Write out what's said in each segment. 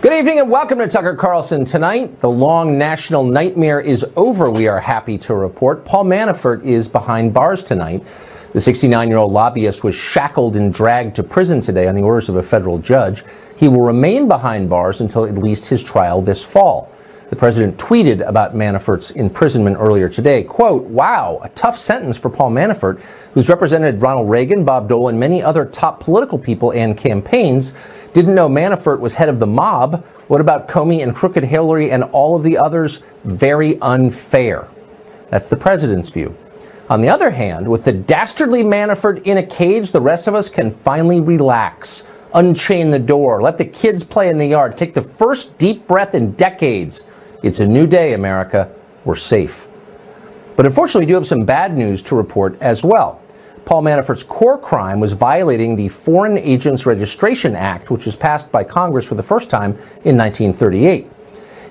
Good evening and welcome to Tucker Carlson Tonight. The long national nightmare is over, we are happy to report. Paul Manafort is behind bars tonight. The 69-year-old lobbyist was shackled and dragged to prison today on the orders of a federal judge. He will remain behind bars until at least his trial this fall. The president tweeted about Manafort's imprisonment earlier today, quote, "Wow, a tough sentence for Paul Manafort, who's represented Ronald Reagan, Bob Dole, and many other top political people and campaigns. Didn't know Manafort was head of the mob. What about Comey and Crooked Hillary and all of the others? Very unfair." That's the president's view. On the other hand, with the dastardly Manafort in a cage, the rest of us can finally relax, unchain the door, let the kids play in the yard, take the first deep breath in decades. It's a new day, America. We're safe. But unfortunately, we do have some bad news to report as well. Paul Manafort's core crime was violating the Foreign Agents Registration Act, which was passed by Congress for the first time in 1938.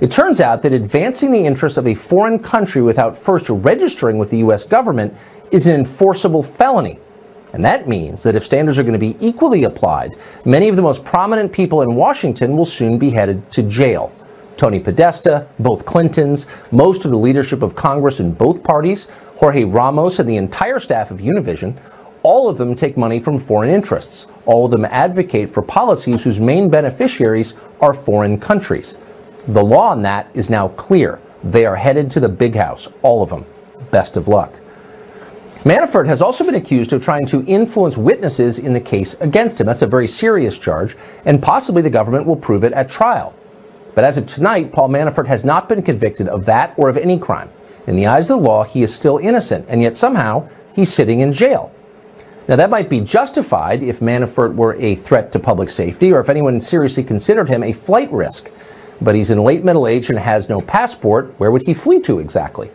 It turns out that advancing the interests of a foreign country without first registering with the U.S. government is an enforceable felony. And that means that if standards are going to be equally applied, many of the most prominent people in Washington will soon be headed to jail. Tony Podesta, both Clintons, most of the leadership of Congress in both parties, Jorge Ramos and the entire staff of Univision, all of them take money from foreign interests. All of them advocate for policies whose main beneficiaries are foreign countries. The law on that is now clear. They are headed to the big house, all of them. Best of luck. Manafort has also been accused of trying to influence witnesses in the case against him. That's a very serious charge, and possibly the government will prove it at trial. But as of tonight, Paul Manafort has not been convicted of that or of any crime. In the eyes of the law, he is still innocent, and yet somehow he's sitting in jail. Now, that might be justified if Manafort were a threat to public safety or if anyone seriously considered him a flight risk. But he's in late middle age and has no passport. Where would he flee to exactly?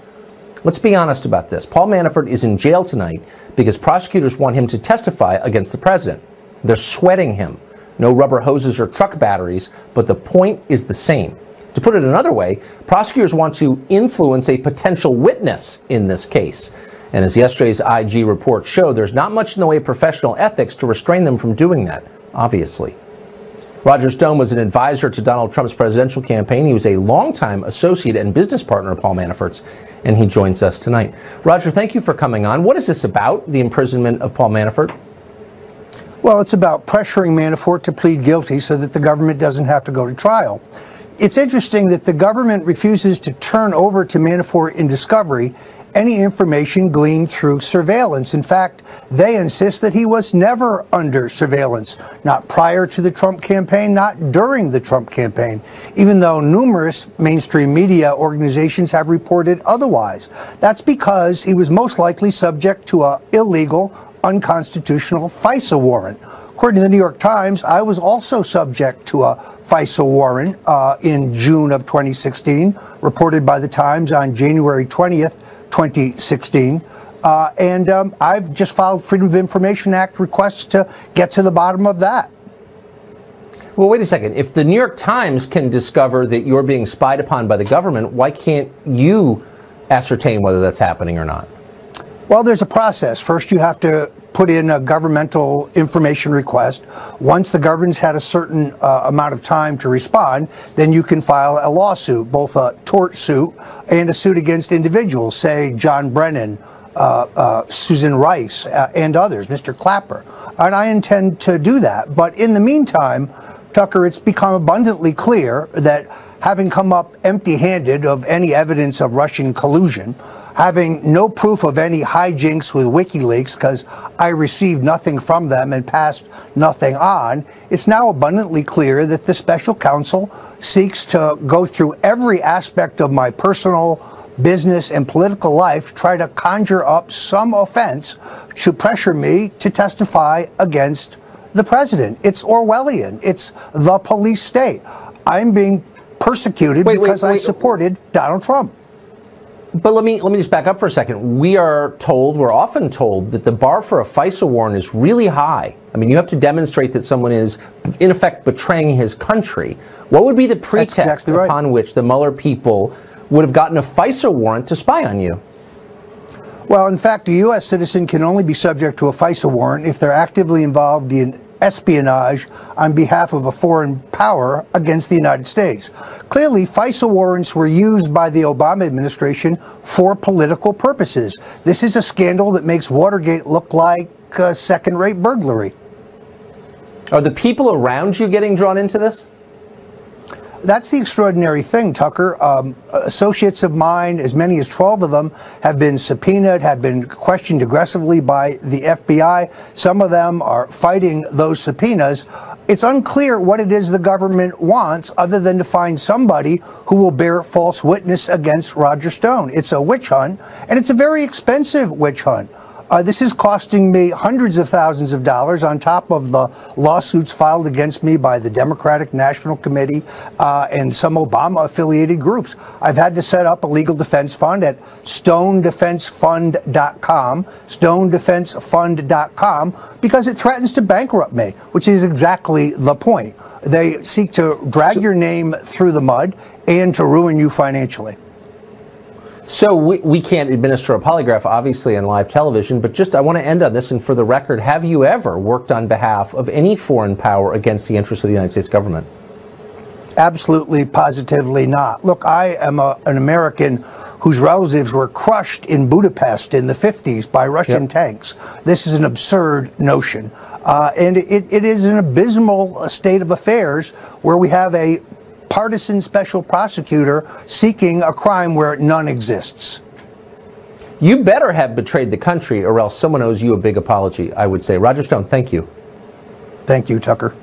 Let's be honest about this. Paul Manafort is in jail tonight because prosecutors want him to testify against the president. They're sweating him. No rubber hoses or truck batteries, but the point is the same. To put it another way, prosecutors want to influence a potential witness in this case. And as yesterday's IG report showed, there's not much in the way of professional ethics to restrain them from doing that, obviously. Roger Stone was an advisor to Donald Trump's presidential campaign. He was a longtime associate and business partner of Paul Manafort's, and he joins us tonight. Roger, thank you for coming on. What is this about, the imprisonment of Paul Manafort? Well, it's about pressuring Manafort to plead guilty so that the government doesn't have to go to trial. It's interesting that the government refuses to turn over to Manafort in discovery any information gleaned through surveillance. In fact, they insist that he was never under surveillance, not prior to the Trump campaign, not during the Trump campaign, even though numerous mainstream media organizations have reported otherwise. That's because he was most likely subject to an illegal, unconstitutional FISA warrant. According to the New York Times, I was also subject to a FISA warrant in June of 2016, reported by the Times on January 20th, 2016. And I've just filed Freedom of Information Act requests to get to the bottom of that. Well, wait a second. If the New York Times can discover that you're being spied upon by the government, why can't you ascertain whether that's happening or not? Well, there's a process. First, you have to put in a governmental information request. Once the government's had a certain amount of time to respond, then you can file a lawsuit, both a tort suit and a suit against individuals, say John Brennan, Susan Rice, and others, Mr. Clapper. And I intend to do that. But in the meantime, Tucker, it's become abundantly clear that having come up empty-handed of any evidence of Russian collusion, having no proof of any hijinks with WikiLeaks, because I received nothing from them and passed nothing on, it's now abundantly clear that the special counsel seeks to go through every aspect of my personal, business, and political life to try to conjure up some offense to pressure me to testify against the president. It's Orwellian. It's the police state. I'm being persecuted because I supported Donald Trump. But let me just back up for a second. We're often told that the bar for a FISA warrant is really high. I mean, you have to demonstrate that someone is, in effect, betraying his country. What would be the pretext upon which the Mueller people would have gotten a FISA warrant to spy on you? Well, in fact, a U.S. citizen can only be subject to a FISA warrant if they're actively involved in espionage on behalf of a foreign power against the United States. Clearly, FISA warrants were used by the Obama administration for political purposes. This is a scandal that makes Watergate look like second-rate burglary. Are the people around you getting drawn into this? That's the extraordinary thing, Tucker. Associates of mine, as many as 12 of them, have been subpoenaed, have been questioned aggressively by the FBI. Some of them are fighting those subpoenas. It's unclear what it is the government wants other than to find somebody who will bear false witness against Roger Stone. It's a witch hunt, and it's a very expensive witch hunt. This is costing me hundreds of thousands of dollars on top of the lawsuits filed against me by the Democratic National Committee and some Obama-affiliated groups. I've had to set up a legal defense fund at stonedefensefund.com, stonedefensefund.com, because it threatens to bankrupt me, which is exactly the point. They seek to drag your name through the mud and to ruin you financially. So we can't administer a polygraph, obviously, on live television, but just I want to end on this, and for the record, have you ever worked on behalf of any foreign power against the interests of the United States government? Absolutely, positively not. Look, I am an American whose relatives were crushed in Budapest in the 50s by Russian tanks. This is an absurd notion. And it is an abysmal state of affairs where we have a partisan special prosecutor seeking a crime where none exists. You better have betrayed the country, or else someone owes you a big apology, I would say. Roger Stone, thank you. Thank you, Tucker.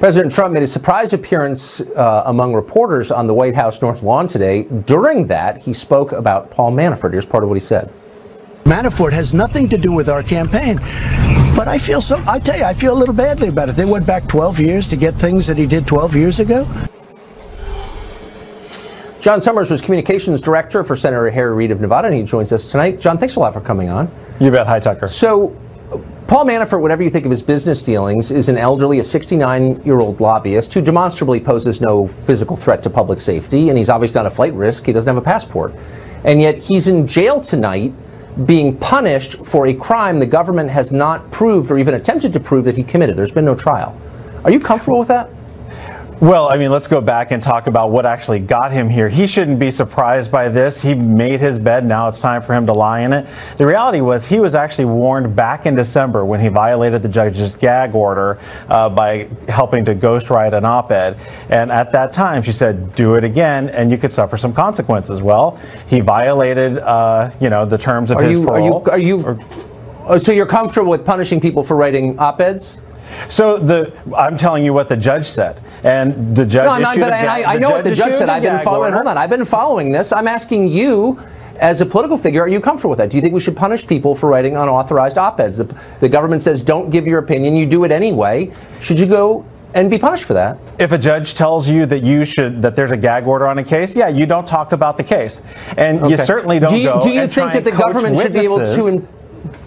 President Trump made a surprise appearance among reporters on the White House North Lawn today. During that, he spoke about Paul Manafort. Here's part of what he said. Manafort has nothing to do with our campaign. But I tell you, I feel a little badly about it. They went back 12 years to get things that he did 12 years ago. John Summers was communications director for Senator Harry Reid of Nevada, and he joins us tonight. John, thanks a lot for coming on. You bet. Hi, Tucker. So, Paul Manafort, whatever you think of his business dealings, is an elderly, a 69-year-old lobbyist who demonstrably poses no physical threat to public safety, and he's obviously not a flight risk. He doesn't have a passport. And yet he's in jail tonight being punished for a crime the government has not proved or even attempted to prove that he committed. There's been no trial. Are you comfortable with that? Well, I mean, let's go back and talk about what actually got him here. He shouldn't be surprised by this. He made his bed. Now it's time for him to lie in it. The reality was he was actually warned back in December when he violated the judge's gag order by helping to ghostwrite an op-ed. And at that time, she said, do it again and you could suffer some consequences. Well, he violated, the terms of his parole. So you're comfortable with punishing people for writing op-eds? So I'm telling you what the judge said, and the judge issued I know what the judge said. I've been following. Hold on, I've been following this. I'm asking you, as a political figure, are you comfortable with that? Do you think we should punish people for writing unauthorized op-eds? The government says don't give your opinion. You do it anyway. Should you go and be punished for that? If a judge tells you that there's a gag order on a case, yeah, you don't talk about the case, and you certainly don't go. Do you think that the government should be able to?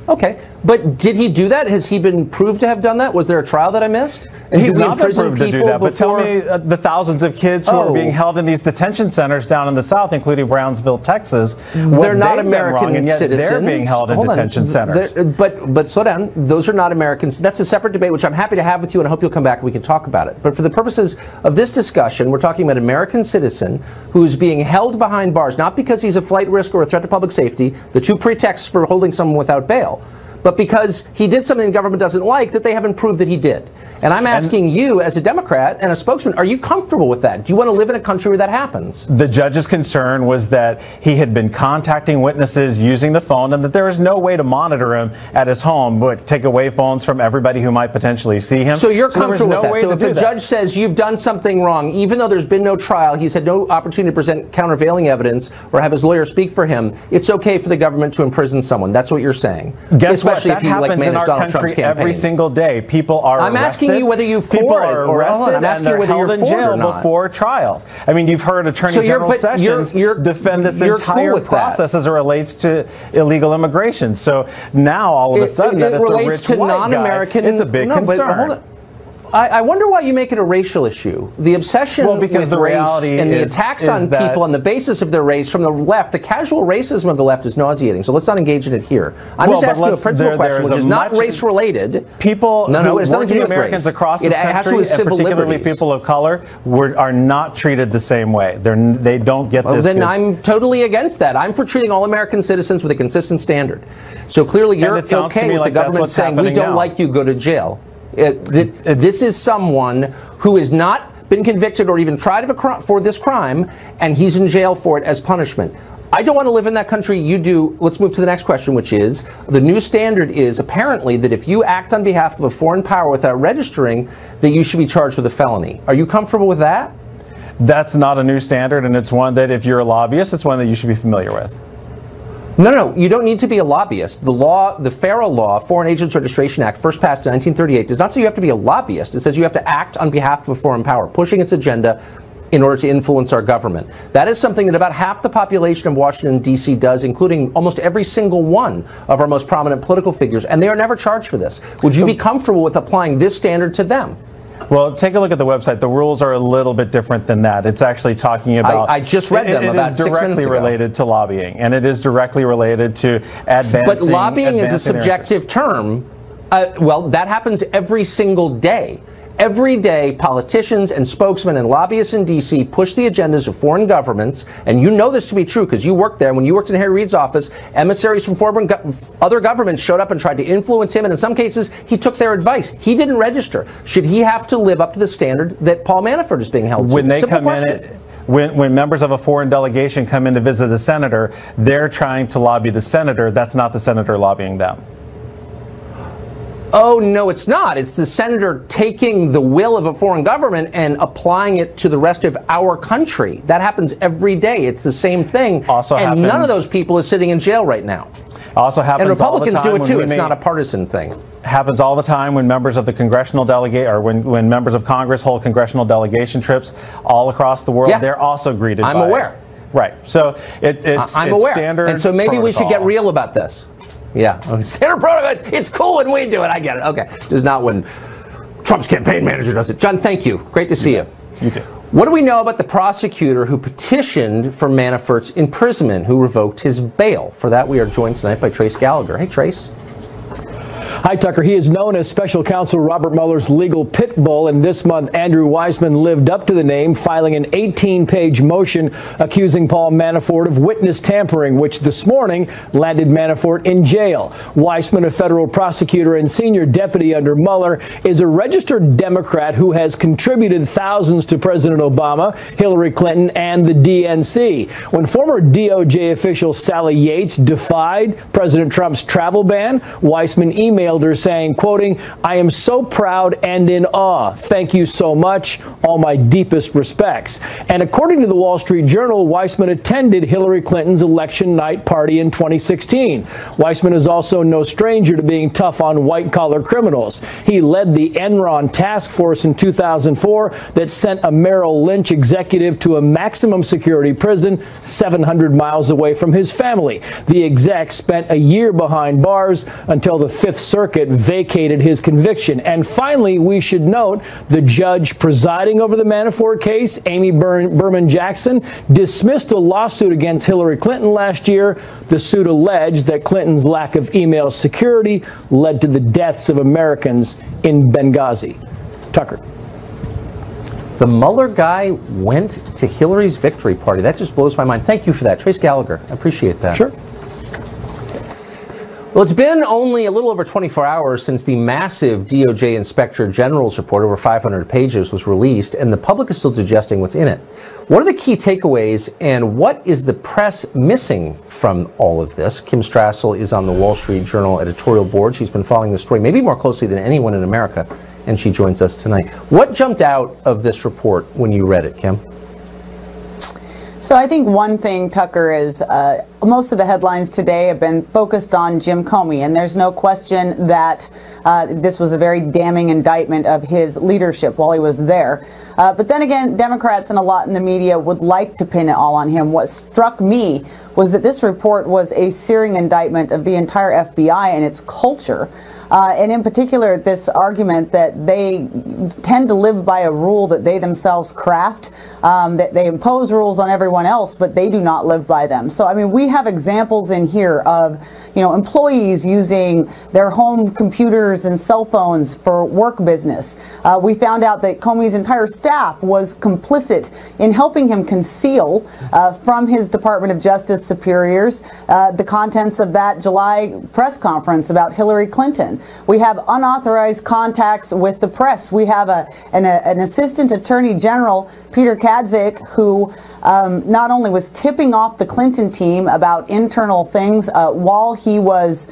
Okay, but did he do that? Has he been proved to have done that? Was there a trial that I missed? And he's not been proved to do that, but tell me the thousands of kids who are being held in these detention centers down in the South, including Brownsville, Texas. They're not American citizens. They're being held in detention centers. But slow down. Those are not Americans. That's a separate debate, which I'm happy to have with you, and I hope you'll come back and we can talk about it. But for the purposes of this discussion, we're talking about an American citizen who's being held behind bars, not because he's a flight risk or a threat to public safety, the two pretexts for holding someone without bail, but because he did something the government doesn't like that they haven't proved that he did. And I'm asking you, as a Democrat and a spokesman, are you comfortable with that? Do you want to live in a country where that happens? The judge's concern was that he had been contacting witnesses using the phone and that there is no way to monitor him at his home, but take away phones from everybody who might potentially see him. So you're comfortable with that? So if a judge says you've done something wrong, even though there's been no trial, he's had no opportunity to present countervailing evidence or have his lawyer speak for him, it's okay for the government to imprison someone. That's what you're saying. Guess Especially what? That if you happens in our country every single day. People are arrested. I'm asking you whether you people are arrested and they're held in jail before trials. I mean, you've heard Attorney General Sessions defend this entire process as it relates to illegal immigration. So now all of a sudden that it's a rich white guy, it's a big concern. I wonder why you make it a racial issue. The obsession with race and the attacks on people on the basis of their race from the left, the casual racism of the left is nauseating. So let's not engage in it here. I'm just asking you a principal question, which is not race-related. People no, it's nothing to do with Americans race. across this country, and particularly people of color, are not treated the same way. They don't get this. Then I'm totally against that. I'm for treating all American citizens with a consistent standard. So clearly you're okay with the government saying, we don't like you, go to jail. This is someone who has not been convicted or even tried for this crime, and he's in jail for it as punishment. I don't want to live in that country. You do. Let's move to the next question, which is, the new standard is apparently that if you act on behalf of a foreign power without registering, that you should be charged with a felony. Are you comfortable with that? That's not a new standard, and it's one that if you're a lobbyist, it's one that you should be familiar with. No, you don't need to be a lobbyist. The law, the FARA law, Foreign Agents Registration Act, first passed in 1938, does not say you have to be a lobbyist. It says you have to act on behalf of a foreign power, pushing its agenda in order to influence our government. That is something that about half the population of Washington, D.C. does, including almost every single one of our most prominent political figures, and they are never charged for this. Would you be comfortable with applying this standard to them? Well, take a look at the website. The rules are a little bit different than that. It's actually talking about... I just read them about 6 minutes ago. It is directly related to lobbying, and it is directly related to advancing... But lobbying is a subjective term. Well, that happens every single day. Every day, politicians and spokesmen and lobbyists in D.C. push the agendas of foreign governments, and you know this to be true because you worked there. When you worked in Harry Reid's office, emissaries from other governments showed up and tried to influence him, and in some cases, he took their advice. He didn't register. Should he have to live up to the standard that Paul Manafort is being held to? When they come in, when members of a foreign delegation come in to visit the senator, they're trying to lobby the senator. That's not the senator lobbying them. Oh, no, it's not. It's the senator taking the will of a foreign government and applying it to the rest of our country. That happens every day. It's the same thing. And none of those people is sitting in jail right now. Also happens and Republicans all the time do it too. It's not a partisan thing. Happens all the time when members of the congressional delegate or when members of Congress hold congressional delegation trips all across the world. Yeah. They're also greeted by I'm aware. Right. So it's aware. Standard and so maybe protocol. We should get real about this. Yeah, standard protocol. It's cool when we do it. I get it. Okay, it's not when Trump's campaign manager does it. John, thank you. Great to see you. You too. What do we know about the prosecutor who petitioned for Manafort's imprisonment, who revoked his bail? For that, we are joined tonight by Trace Gallagher. Hey, Trace. Hi, Tucker. He is known as Special Counsel Robert Mueller's legal pit bull, and this month Andrew Weissman lived up to the name, filing an 18-page motion accusing Paul Manafort of witness tampering, which this morning landed Manafort in jail. Weissman, a federal prosecutor and senior deputy under Mueller, is a registered Democrat who has contributed thousands to President Obama, Hillary Clinton, and the DNC. When former DOJ official Sally Yates defied President Trump's travel ban, Weissman emailed her saying, quoting, "I am so proud and in awe. Thank you so much. All my deepest respects." And according to the Wall Street Journal, Weissman attended Hillary Clinton's election night party in 2016. Weissman is also no stranger to being tough on white-collar criminals. He led the Enron task force in 2004 that sent a Merrill Lynch executive to a maximum security prison 700 miles away from his family. The exec spent a year behind bars until the Fifth Circuit vacated his conviction. And finally, we should note the judge presiding over the Manafort case, Amy Berman Jackson, dismissed a lawsuit against Hillary Clinton last year. The suit alleged that Clinton's lack of email security led to the deaths of Americans in Benghazi. Tucker. The Mueller guy went to Hillary's victory party. That just blows my mind. Thank you for that. Trace Gallagher. I appreciate that. Sure. Well, it's been only a little over 24 hours since the massive DOJ Inspector General's report, over 500 pages, was released, and the public is still digesting what's in it. What are the key takeaways, and what is the press missing from all of this? Kim Strassel is on the Wall Street Journal editorial board. She's been following the story maybe more closely than anyone in America, and she joins us tonight. What jumped out of this report when you read it, Kim? So I think one thing, Tucker, is most of the headlines today have been focused on Jim Comey, and there's no question that this was a very damning indictment of his leadership while he was there. But then again, Democrats and a lot in the media would like to pin it all on him. What struck me was that this report was a searing indictment of the entire FBI and its culture. And in particular, this argument that they tend to live by a rule that they themselves craft, that they impose rules on everyone else, but they do not live by them. So, I mean, we have examples in here of, employees using their home computers and cell phones for work business. We found out that Comey's entire staff was complicit in helping him conceal from his Department of Justice superiors the contents of that July press conference about Hillary Clinton. We have unauthorized contacts with the press. We have an Assistant Attorney General, Peter Kadzik, who not only was tipping off the Clinton team about internal things while he was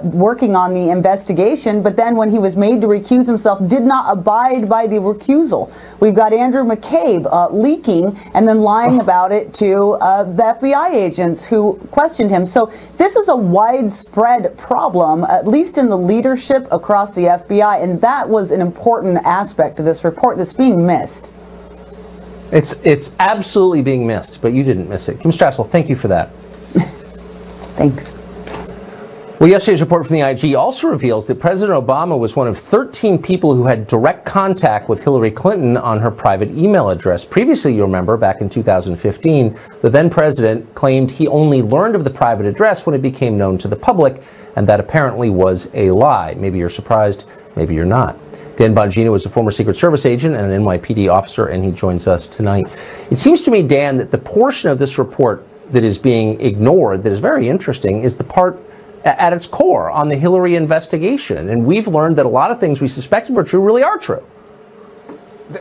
working on the investigation, but then when he was made to recuse himself, did not abide by the recusal. We've got Andrew McCabe leaking and then lying about it to the FBI agents who questioned him. So this is a widespread problem, at least in the leadership across the FBI, and that was an important aspect of this report that's being missed. It's absolutely being missed, but you didn't miss it. Kim Strassel, thank you for that. Thanks. Well, yesterday's report from the IG also reveals that President Obama was one of 13 people who had direct contact with Hillary Clinton on her private email address. Previously, you remember, back in 2015, the then president claimed he only learned of the private address when it became known to the public, and that apparently was a lie. Maybe you're surprised, maybe you're not. Dan Bongino is a former Secret Service agent and an NYPD officer, and he joins us tonight. It seems to me, Dan, that the portion of this report that is being ignored, that is very interesting, is the part at its core on the Hillary investigation. And we've learned that a lot of things we suspected were true really are true.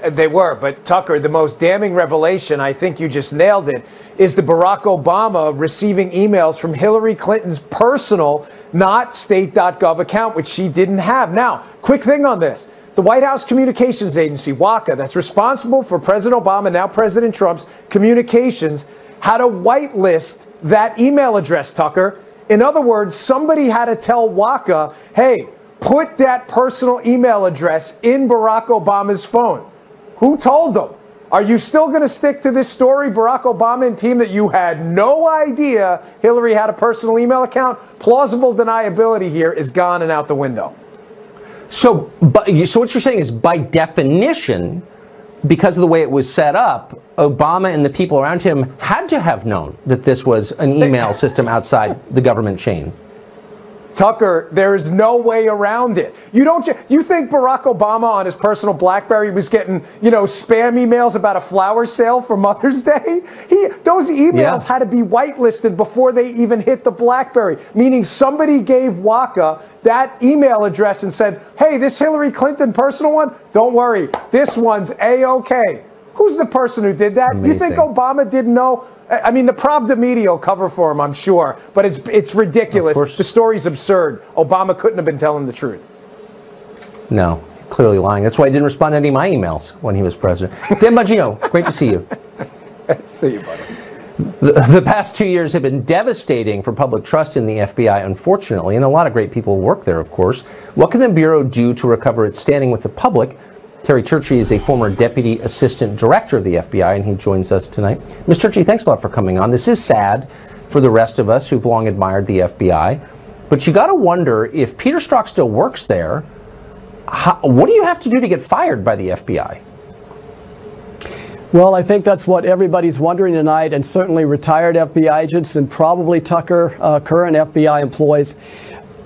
They were, but Tucker, the most damning revelation, I think you just nailed it, is the Barack Obama receiving emails from Hillary Clinton's personal, not state.gov account, which she didn't have. Now, quick thing on this. The White House Communications Agency, WACA, that's responsible for President Obama, now President Trump's communications, had to whitelist that email address, Tucker. In other words, somebody had to tell WACA, hey, put that personal email address in Barack Obama's phone. Who told them? Are you still going to stick to this story, Barack Obama and team, that you had no idea Hillary had a personal email account? Plausible deniability here is gone and out the window. So what you're saying is, by definition, because of the way it was set up, Obama and the people around him had to have known that this was an email system outside the government chain. Tucker, there is no way around it. You think Barack Obama on his personal BlackBerry was getting, spam emails about a flower sale for Mother's Day? Those emails had to be whitelisted before they even hit the BlackBerry, meaning somebody gave WACA that email address and said, hey, this Hillary Clinton personal one, don't worry, this one's A-OK. Who's the person who did that? Amazing. You think Obama didn't know? I mean, the Pravda media will cover for him, I'm sure, but it's ridiculous. The story's absurd. Obama couldn't have been telling the truth. No, clearly lying. That's why he didn't respond to any of my emails when he was president. Dan Bongino, great to see you. See you, buddy. The past 2 years have been devastating for public trust in the FBI, unfortunately, and a lot of great people work there, of course. What can the Bureau do to recover its standing with the public? Terry Turchi is a former Deputy Assistant Director of the FBI, and he joins us tonight. Ms. Turchi, thanks a lot for coming on. This is sad for the rest of us who've long admired the FBI, but you got to wonder, if Peter Strzok still works there, what do you have to do to get fired by the FBI? Well, I think that's what everybody's wondering tonight, and certainly retired FBI agents and probably Tucker, current FBI employees.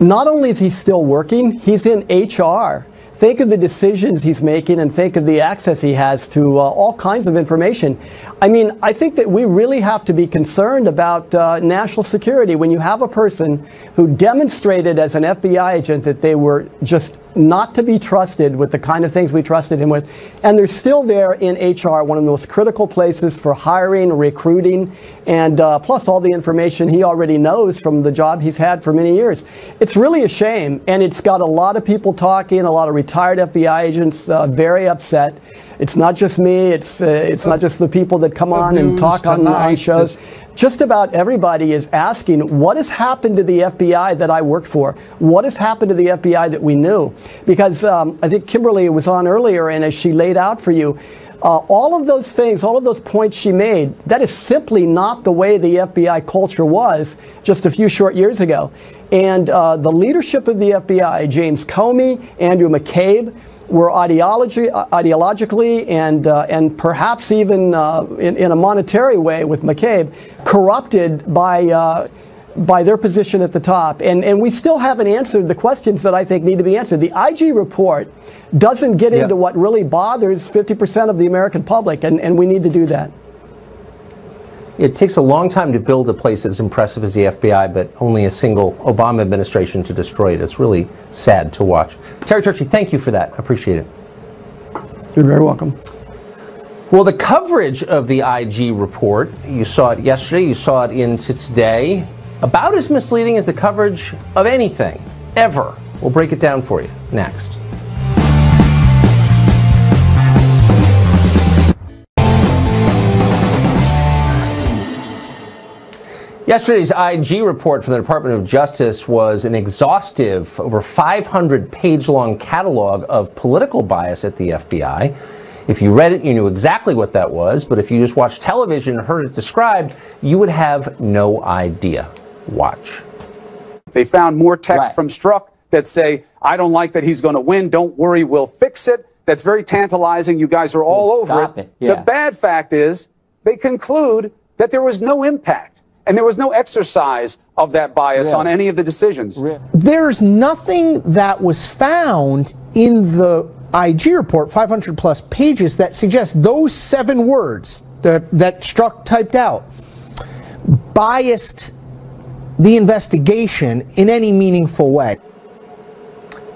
Not only is he still working, he's in HR. Think of the decisions he's making and think of the access he has to all kinds of information. I mean, I think that we really have to be concerned about national security when you have a person who demonstrated as an FBI agent that they were just not to be trusted with the kind of things we trusted him with. And they're still there in HR, one of the most critical places for hiring, recruiting, and plus all the information he already knows from the job he's had for many years. It's really a shame, and it's got a lot of people talking, a lot of retired FBI agents very upset. It's not just me, it's not just the people that come on and talk on shows. Just about everybody is asking, what has happened to the FBI that I worked for? What has happened to the FBI that we knew? Because I think Kimberly was on earlier, and as she laid out for you, all of those things, all of those points she made, that is simply not the way the FBI culture was just a few short years ago. And the leadership of the FBI, James Comey, Andrew McCabe, were ideologically and perhaps even in a monetary way with McCabe, corrupted by their position at the top. And we still haven't answered the questions that I think need to be answered. The IG report doesn't get into what really bothers 50% of the American public, and we need to do that. It takes a long time to build a place as impressive as the FBI, but only a single Obama administration to destroy it. It's really sad to watch. Terry Turchi, thank you for that. I appreciate it. You're very welcome. Well, the coverage of the IG report, you saw it yesterday, you saw it into today, about as misleading as the coverage of anything, ever. We'll break it down for you next. Yesterday's IG report from the Department of Justice was an exhaustive, over 500-page-long catalog of political bias at the FBI. If you read it, you knew exactly what that was, but if you just watched television and heard it described, you would have no idea. Watch. They found more texts from Strzok that say, I don't like that he's going to win. Don't worry, we'll fix it. That's very tantalizing. You guys are all over it. The bad fact is they conclude that there was no impact. And there was no exercise of that bias on any of the decisions. There's nothing that was found in the IG report, 500 plus pages, that suggests those 7 words that Strzok typed out biased the investigation in any meaningful way.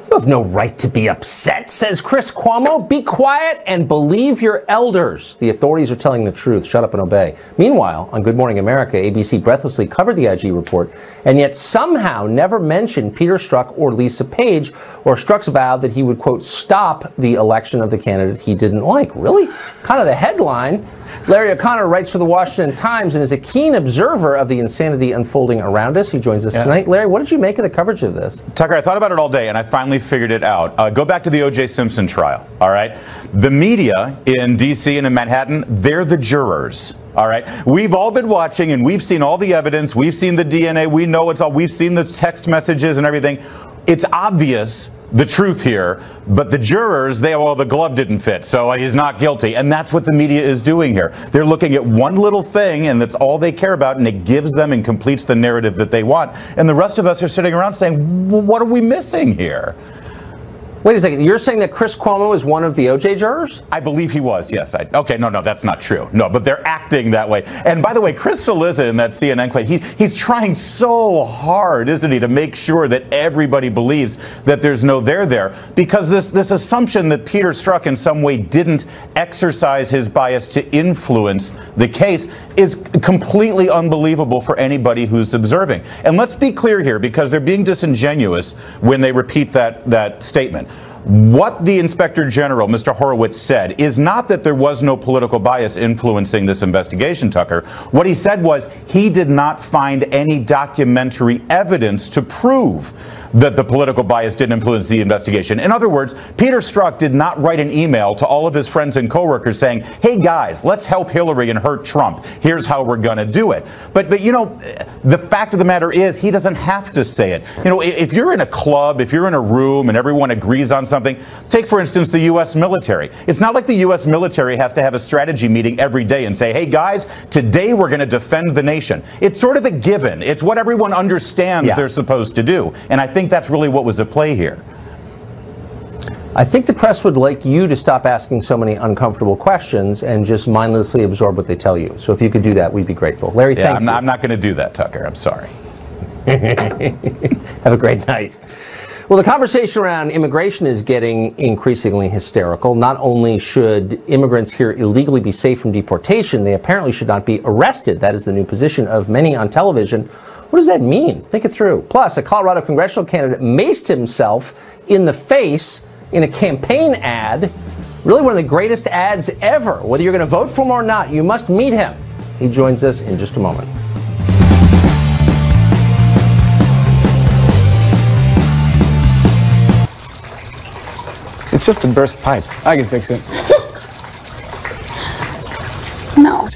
You have no right to be upset, says Chris Cuomo. Be quiet and believe your elders. The authorities are telling the truth. Shut up and obey. Meanwhile, on Good Morning America, ABC breathlessly covered the IG report and yet somehow never mentioned Peter Strzok or Lisa Page, or Strzok's vow that he would, quote, stop the election of the candidate he didn't like. Really? Kind of the headline. Larry O'Connor writes for the Washington Times and is a keen observer of the insanity unfolding around us. He joins us tonight. Larry, what did you make of the coverage of this? Tucker, I thought about it all day, and I finally figured it out. Go back to the O.J. Simpson trial, all right? The media in D.C. and in Manhattan, they're the jurors, all right? We've all been watching, and we've seen all the evidence. We've seen the DNA. We know it's all. We've seen the text messages and everything. It's obvious the truth here, but the jurors, well, the glove didn't fit, so he's not guilty. And that's what the media is doing here. They're looking at one little thing, and that's all they care about, and it gives them and completes the narrative that they want. And the rest of us are sitting around saying, well, what are we missing here? Wait a second. You're saying that Chris Cuomo is one of the OJ jurors? I believe he was, yes. Okay, no, that's not true. No, but they're acting that way. And by the way, Chris Cillizza in that CNN clip, he's trying so hard, isn't he, to make sure that everybody believes that there's no there. Because this assumption that Peter Strzok in some way didn't exercise his bias to influence the case is completely unbelievable for anybody who's observing. And let's be clear here, because they're being disingenuous when they repeat that statement. What the Inspector General, Mr. Horowitz, said is not that there was no political bias influencing this investigation, Tucker. What he said was he did not find any documentary evidence to prove that the political bias didn't influence the investigation. In other words, Peter Strzok did not write an email to all of his friends and coworkers saying, hey guys, let's help Hillary and hurt Trump. Here's how we're going to do it. But you know, the fact of the matter is he doesn't have to say it. You know, if you're in a club, if you're in a room and everyone agrees on something, take for instance the U.S. military. It's not like the U.S. military has to have a strategy meeting every day and say, hey guys, today we're going to defend the nation. It's sort of a given. It's what everyone understands they're supposed to do. And I think that's really what was at play here. I think the press would like you to stop asking so many uncomfortable questions and just mindlessly absorb what they tell you. So if you could do that, we'd be grateful. Larry, thank you. I'm not going to do that, Tucker. I'm sorry. Have a great night. Well, the conversation around immigration is getting increasingly hysterical. Not only should immigrants here illegally be safe from deportation, they apparently should not be arrested. That is the new position of many on television. What does that mean? Think it through. Plus, a Colorado congressional candidate maced himself in the face in a campaign ad. Really one of the greatest ads ever. Whether you're going to vote for him or not, you must meet him. He joins us in just a moment. It's just a burst pipe. I can fix it. No.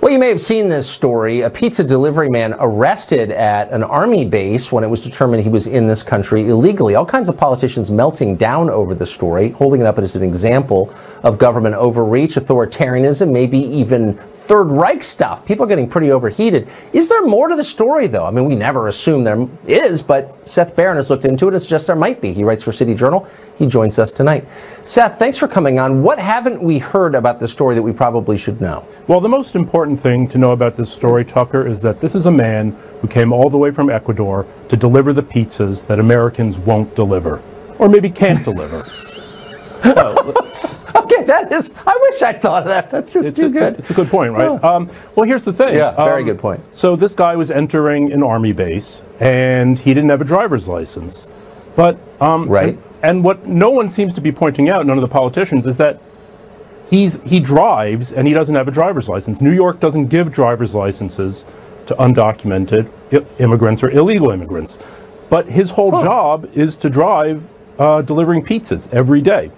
Well, you may may have seen this story. A pizza delivery man arrested at an army base when it was determined he was in this country illegally. All kinds of politicians melting down over the story, holding it up as an example of government overreach, authoritarianism, maybe even Third Reich stuff. People are getting pretty overheated. Is there more to the story, though? I mean, we never assume there is, but Seth Barron has looked into it and suggests there might be. He writes for City Journal. He joins us tonight. Seth, thanks for coming on. What haven't we heard about the story that we probably should know? Well, the most important thing to know about this story, Tucker, is that this is a man who came all the way from Ecuador to deliver the pizzas that Americans won't deliver, or maybe can't deliver. Okay, that is, I wish I thought of that. That's just too good. It's a good point, right? Well, here's the thing. Yeah, very good point. So this guy was entering an army base, and he didn't have a driver's license. But, right. And what no one seems to be pointing out, none of the politicians, is that he drives and he doesn't have a driver's license. New York doesn't give driver's licenses to undocumented immigrants or illegal immigrants. But his whole job is to drive delivering pizzas every day.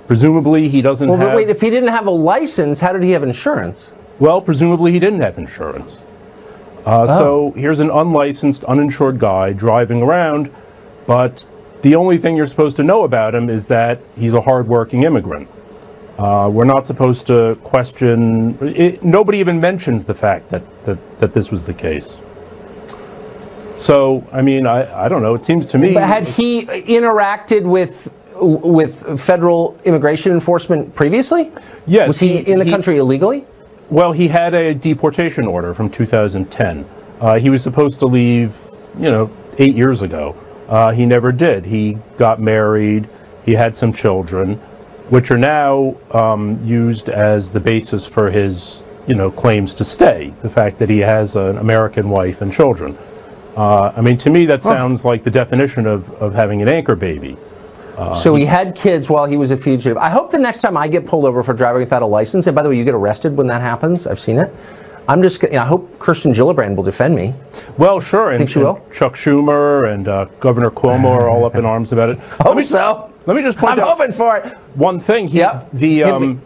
Presumably he doesn't have... But wait, if he didn't have a license, how did he have insurance? Well, presumably he didn't have insurance. So here's an unlicensed, uninsured guy driving around, but the only thing you're supposed to know about him is that he's a hardworking immigrant. We're not supposed to question... nobody even mentions the fact that this was the case. So, I mean, I don't know. It seems to me... But had he interacted with federal immigration enforcement previously? Yes. Was he in the country illegally? Well, he had a deportation order from 2010. He was supposed to leave, 8 years ago. He never did. He got married. He had some children, which are now used as the basis for his, claims to stay. The fact that he has an American wife and children. I mean, to me, that sounds like the definition of having an anchor baby. So he had kids while he was a fugitive. I hope the next time I get pulled over for driving without a license, and by the way, you get arrested when that happens. I've seen it. I hope Kirsten Gillibrand will defend me. Well, sure. Think she will? Chuck Schumer and Governor Cuomo are all up in arms about it. Let me just point out. I'm hoping for it. One thing.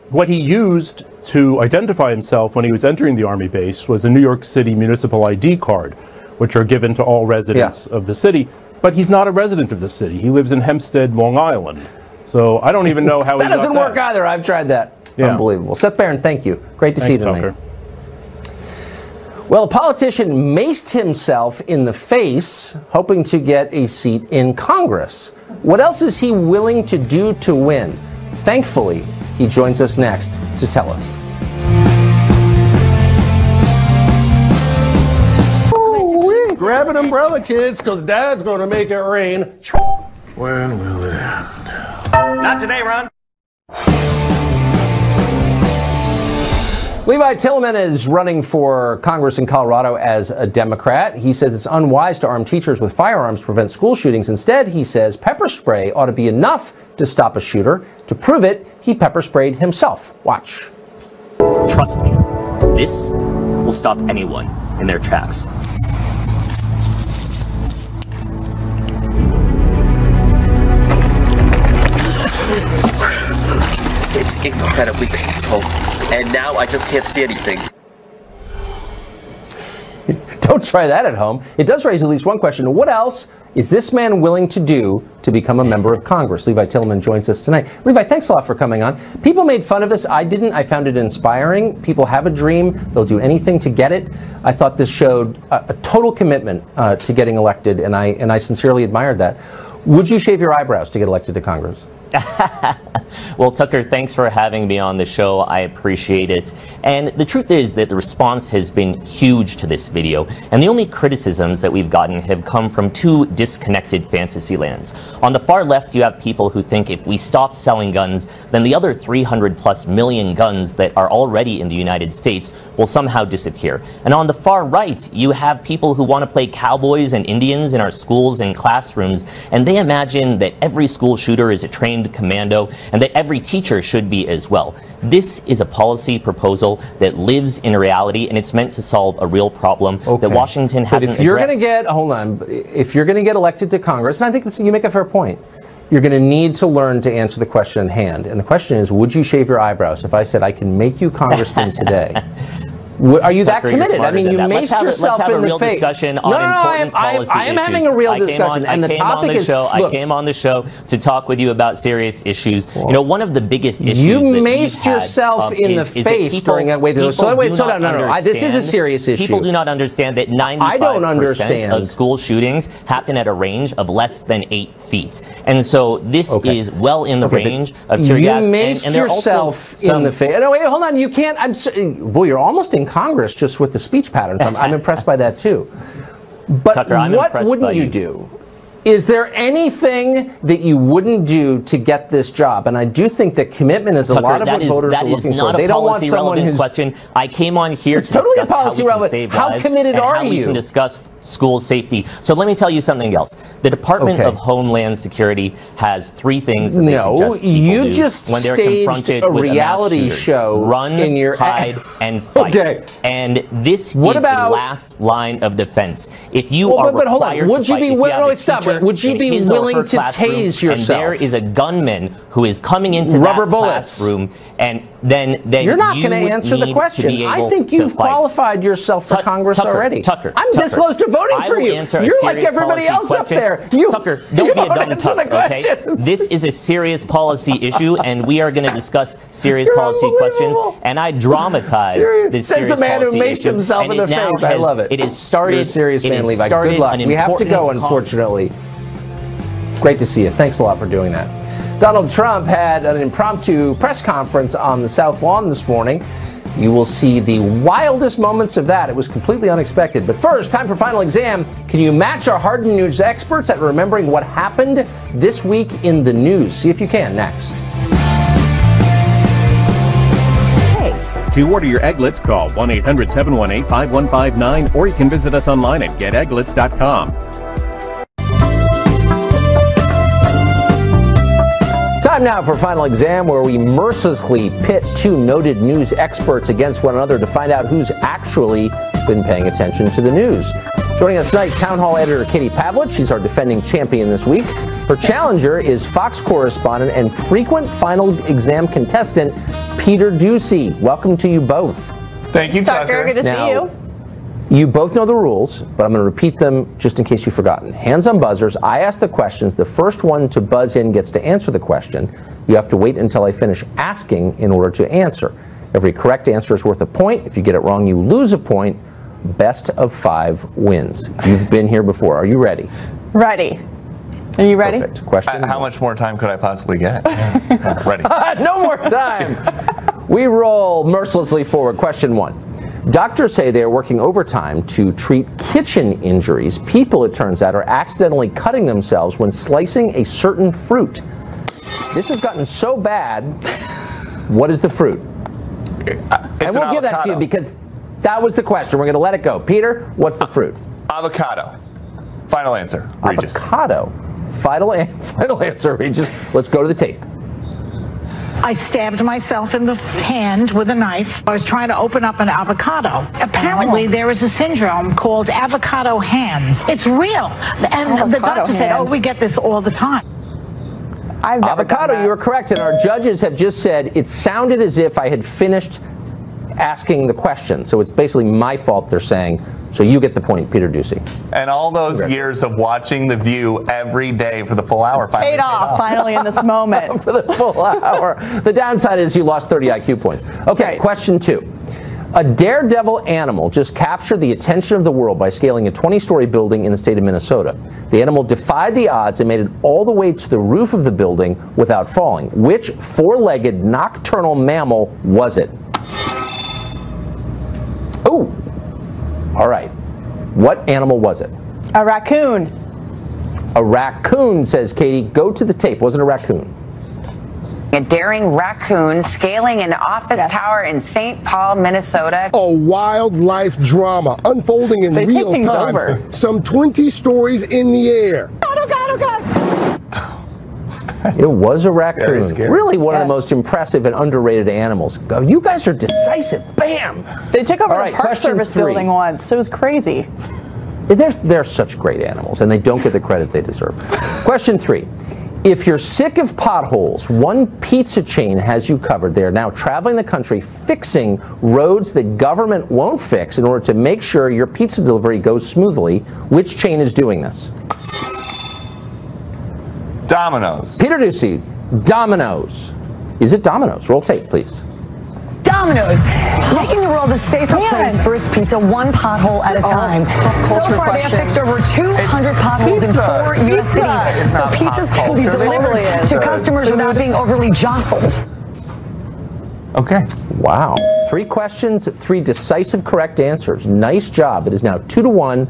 What he used to identify himself when he was entering the Army base was a New York City municipal ID card, which are given to all residents of the city. But he's not a resident of the city. He lives in Hempstead, Long Island. So I don't even know how that doesn't work either. I've tried that. Yeah. Unbelievable. Seth Barron, thank you. Great to see you tonight. Tucker. Well, a politician maced himself in the face, hoping to get a seat in Congress. What else is he willing to do to win? Thankfully, he joins us next to tell us. Grab an umbrella, kids, because Dad's going to make it rain. When will it end? Not today, Ron. Levi Tillman is running for Congress in Colorado as a Democrat. He says it's unwise to arm teachers with firearms to prevent school shootings. Instead, he says pepper spray ought to be enough to stop a shooter. To prove it, he pepper sprayed himself. Watch. Trust me, this will stop anyone in their tracks. It's incredibly painful, and now I just can't see anything. Don't try that at home. It does raise at least one question. What else is this man willing to do to become a member of Congress? Levi Tillman joins us tonight. Levi, thanks a lot for coming on. People made fun of this. I didn't. I found it inspiring. People have a dream. They'll do anything to get it. I thought this showed a total commitment to getting elected, and I sincerely admired that. Would you shave your eyebrows to get elected to Congress? Well, Tucker, thanks for having me on the show. I appreciate it. And the truth is that the response has been huge to this video, and the only criticisms that we've gotten have come from two disconnected fantasy lands. On the far left, you have people who think if we stop selling guns, then the other 300+ million guns that are already in the United States will somehow disappear. And on the far right, you have people who want to play cowboys and Indians in our schools and classrooms, and they imagine that every school shooter is a trained commando and that every teacher should be as well. This is a policy proposal that lives in reality, and it's meant to solve a real problem that Washington hasn't addressed. But if you're going to get, hold on, if you're going to get elected to Congress, and I think you make a fair point, you're going to need to learn to answer the question at hand. And the question is, would you shave your eyebrows if I said I can make you congressman today? Are you Tucker, that committed? I mean, you maced yourself in the face. Discussion on I am having a real discussion, and the topic is. I came on the show to talk with you about serious issues. You know, one of the biggest issues you maced yourself in the face during that. Wait, slow down. No. This is a serious issue. People do not understand that 95% of school shootings happen at a range of less than 8 feet, and so this is well in the range of tear gas. You maced yourself in the face. No, wait, hold on. You can't. Boy, you're almost in Congress just with the speech patterns. I'm impressed by that too. But Tucker, what wouldn't you do? Is there anything that you wouldn't do to get this job? And I do think that commitment is a lot of what voters are looking for. They don't want someone who's question. I came on here to totally discuss policy how we relevant. can save How lives committed and are how we you? can discuss school safety. So let me tell you something else. The Department of Homeland Security has 3 things that they suggest people you do just when they're staged confronted a with reality a mass shooter. show Run, in your hide, and fight. And this is the last line of defense. If you are but hold on. required Would to you be Would you be willing to tase yourself? And there is a gunman who is coming into that classroom, and then you're not going to answer the question. I think you've qualified yourself for Congress already. I'm this close to voting for you. You're like everybody else up there. Tucker, don't be a dumb Tuck, okay? This is a serious policy issue, and we are going to discuss serious policy questions. And I dramatize this Says serious the man who policy maced issue, himself and in the it now face. I love it. It has started. You're a serious it man, has Levi. started Good luck. an We have to go, unfortunately. Great to see you. Thanks a lot for doing that. Donald Trump had an impromptu press conference on the South Lawn this morning. You will see the wildest moments of that. It was completely unexpected. But first, time for Final Exam. Can you match our hardened news experts at remembering what happened this week in the news? See if you can next. To order your egglets, call 1-800-718-5159, or you can visit us online at getegglets.com. Time now for Final Exam, where we mercilessly pit 2 noted news experts against one another to find out who's actually been paying attention to the news. Joining us tonight, Town Hall editor Katie Pavlich. She's our defending champion this week. Her challenger is Fox correspondent and frequent Final Exam contestant Peter Doocy. Welcome to you both. Thank you, Tucker. Good to see you. You both know the rules, but I'm going to repeat them just in case you've forgotten. Hands on buzzers. I ask the questions. The first one to buzz in gets to answer the question. You have to wait until I finish asking in order to answer. Every correct answer is worth a point. If you get it wrong, you lose a point. Best of 5 wins. You've been here before. Are you ready? Ready. Are you ready? Perfect. Question. How much more time could I possibly get? Ready. No more time. We roll mercilessly forward. Question 1. Doctors say they are working overtime to treat kitchen injuries. People, it turns out, are accidentally cutting themselves when slicing a certain fruit. This has gotten so bad. What is the fruit? And we'll give that to you because that was the question. We're going to let it go. Peter, what's the fruit? Avocado. Final answer. Regis. Avocado. Final answer, Regis. Let's go to the tape. I stabbed myself in the hand with a knife. I was trying to open up an avocado. Apparently, there is a syndrome called avocado hands. It's real. And the doctor said, oh, we get this all the time. Avocado, you were correct. And our judges have just said it sounded as if I had finished asking the question. So it's basically my fault, they're saying. So you get the point, Peter Doocy. And all those years of watching The View every day for the full hour paid off finally in this moment. For the full hour. The downside is you lost 30 IQ points. Okay, question 2. A daredevil animal just captured the attention of the world by scaling a 20-story building in the state of Minnesota. The animal defied the odds and made it all the way to the roof of the building without falling. Which 4-legged nocturnal mammal was it? Oh, all right. What animal was it? A raccoon. A raccoon, says Katie. Go to the tape. Was it a raccoon? A daring raccoon scaling an office tower in St. Paul, Minnesota. A wildlife drama unfolding in real time. Over. Some 20 stories in the air. Oh God. It was a raccoon. Really one of the most impressive and underrated animals. You guys are decisive. Bam! They took over the Park Service building once. It was crazy. They're such great animals, and they don't get the credit they deserve. Question 3. If you're sick of potholes, one pizza chain has you covered. They are now traveling the country fixing roads that government won't fix in order to make sure your pizza delivery goes smoothly. Which chain is doing this? Domino's. Peter Ducey, Domino's. Is it Domino's? Roll tape, please. Domino's, making the world a safer place for its pizza, one pothole at a time. So far, they have fixed over 200 potholes in 4 U.S. cities, so pizzas can be delivered to customers without being overly jostled. Okay. Wow. 3 questions, 3 decisive correct answers. Nice job. It is now 2-1.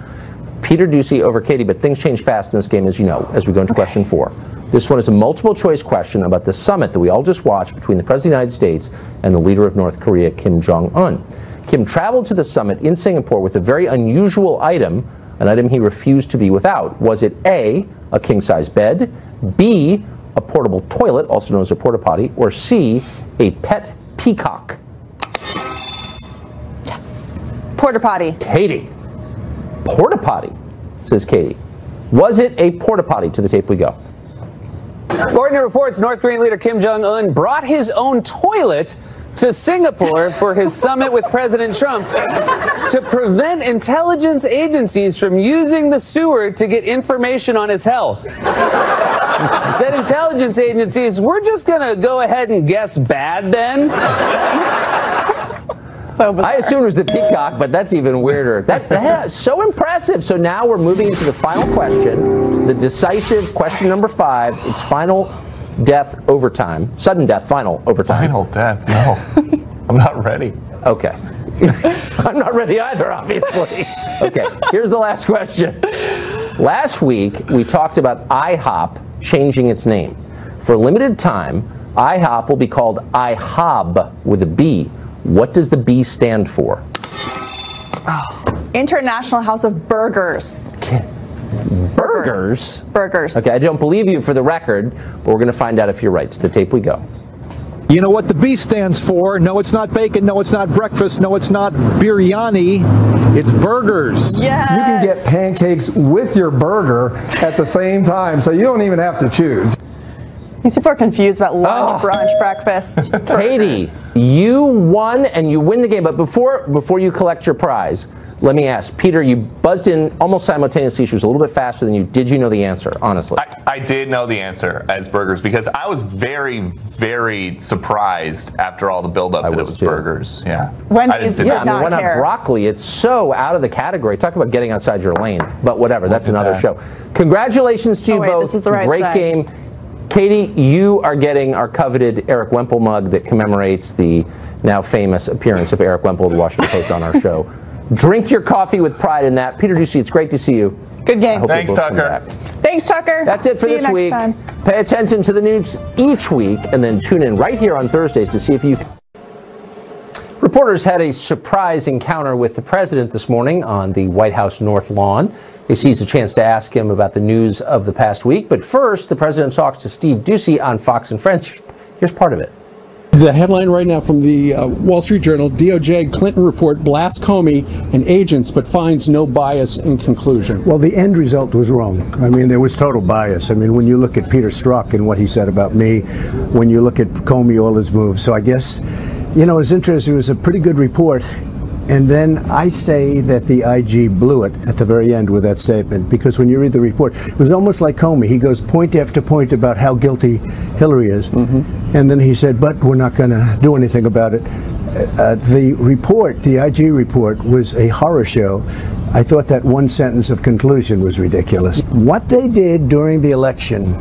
Peter Ducey over Katie, but things change fast in this game, as you know, as we go into question 4. This one is a multiple choice question about the summit that we all just watched between the President of the United States and the leader of North Korea, Kim Jong-un. Kim traveled to the summit in Singapore with a very unusual item, an item he refused to be without. Was it A, a king-size bed, B, a portable toilet, also known as a porta potty, or C, a pet peacock? Yes. Porta potty. Katie. Porta potty, says Katie. Was it a porta potty? To the tape we go. According to reports, North Korean leader Kim Jong-un brought his own toilet to Singapore for his summit with President Trump to prevent intelligence agencies from using the sewer to get information on his health. Said intelligence agencies, we're just going to go ahead and guess bad then. I assumed it was the peacock, but that's even weirder. That so impressive. So now we're moving into the final question, the decisive question number 5. It's final death overtime. Sudden death, final overtime. Final death? No. I'm not ready. Okay. I'm not ready either, obviously. Okay, here's the last question. Last week, we talked about IHOP changing its name. For a limited time, IHOP will be called IHOB with a B. What does the B stand for? Oh. International House of Burgers. Burgers? Burgers. Okay, I don't believe you for the record, but we're going to find out if you're right. To the tape we go. You know what the B stands for? No, it's not bacon. No, it's not breakfast. No, it's not biryani. It's burgers. Yes. You can get pancakes with your burger at the same time, so you don't even have to choose. These people are confused about lunch, brunch, breakfast. Katie, you won and you win the game. But before you collect your prize, let me ask, Peter, you buzzed in almost simultaneously. She was a little bit faster than you. Did you know the answer, honestly? I did know the answer as burgers because I was very, very surprised after all the buildup that it was burgers. Yeah. Wendy's did not why not care. Broccoli? It's so out of the category. Talk about getting outside your lane. But whatever, that's another show. Congratulations to you both. This is the right Great side. game. Katie, you are getting our coveted Eric Wemple mug that commemorates the now famous appearance of Eric Wemple of the Washington Post on our show. Drink your coffee with pride in that. Peter Ducey, it's great to see you. Good game. Thanks, Tucker. Thanks, Tucker. That's it for this week. Pay attention to the news each week and then tune in right here on Thursdays to see if you... Reporters had a surprise encounter with the president this morning on the White House North Lawn. They seized a chance to ask him about the news of the past week. But first, the president talks to Steve Ducey on Fox and Friends. Here's part of it. The headline right now from the Wall Street Journal, DOJ Clinton report blasts Comey and agents but finds no bias in conclusion. Well, the end result was wrong. I mean, there was total bias. I mean, when you look at Peter Strzok and what he said about me, when you look at Comey, all his moves. So I guess, you know, it's interesting. It was a pretty good report. And then I say that the IG blew it at the very end with that statement, because when you read the report, it was almost like Comey. He goes point after point about how guilty Hillary is. And then he said, but we're not going to do anything about it. The report, the IG report, was a horror show. I thought that one sentence of conclusion was ridiculous. What they did during the election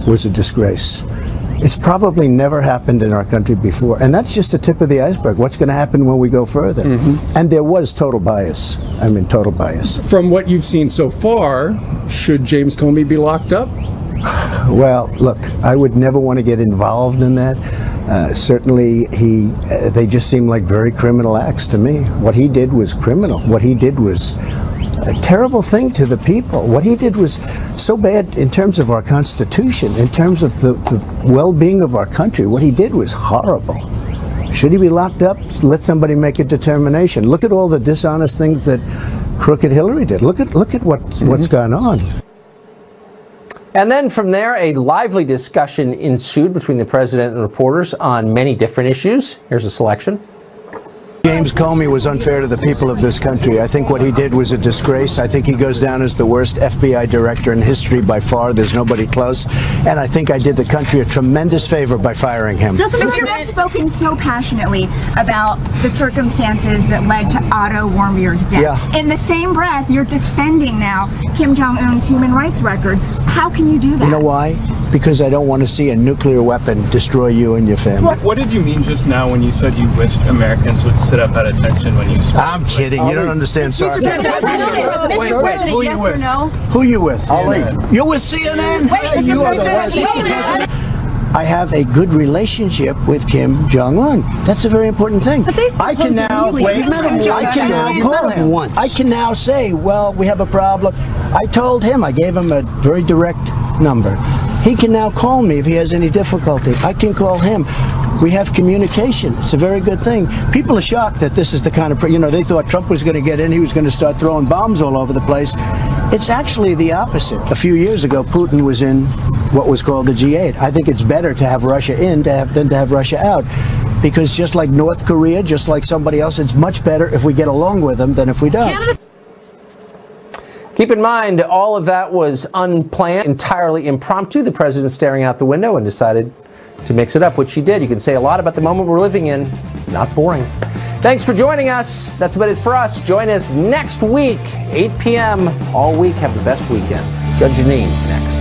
was a disgrace. It's probably never happened in our country before. And that's just the tip of the iceberg. What's going to happen when we go further? And there was total bias. I mean, total bias. From what you've seen so far, should James Comey be locked up? Well, look, I would never want to get involved in that. Certainly, they just seem like very criminal acts to me. What he did was criminal. What he did was a terrible thing to the people. What he did was so bad in terms of our Constitution, in terms of the well-being of our country. What he did was horrible. Should he be locked up? Let somebody make a determination. Look at all the dishonest things that crooked Hillary did. Look at what's gone on. And then from there, a lively discussion ensued between the president and reporters on many different issues. Here's a selection. James Comey was unfair to the people of this country. I think what he did was a disgrace. I think he goes down as the worst FBI director in history by far. There's nobody close. And I think I did the country a tremendous favor by firing him. You have spoken so passionately about the circumstances that led to Otto Warmbier's death. Yeah. In the same breath, you're defending now Kim Jong-un's human rights records. How can you do that? You know why? Because I don't want to see a nuclear weapon destroy you and your family. What did you mean just now when you said you wished Americans would sit up at attention when you spoke? I'm kidding. You don't understand. Sorry. Wait, Who are you with? Who are you with? You're with CNN? You are the worst. I have a good relationship with Kim Jong-un. That's a very important thing. But they I can now call him. I can now say, well, we have a problem. I told him, I gave him a very direct number. He can now call me if he has any difficulty. I can call him. We have communication. It's a very good thing. People are shocked that this is the kind of, they thought Trump was going to get in. He was going to start throwing bombs all over the place. It's actually the opposite. A few years ago, Putin was in what was called the G8. I think it's better to have Russia in than to have Russia out. Because just like North Korea, just like somebody else, it's much better if we get along with them than if we don't. Keep in mind, all of that was unplanned, entirely impromptu. The president staring out the window and decided to mix it up, which he did. You can say a lot about the moment we're living in. Not boring. Thanks for joining us. That's about it for us. Join us next week, 8 p.m. all week. Have the best weekend. Judge Janine next.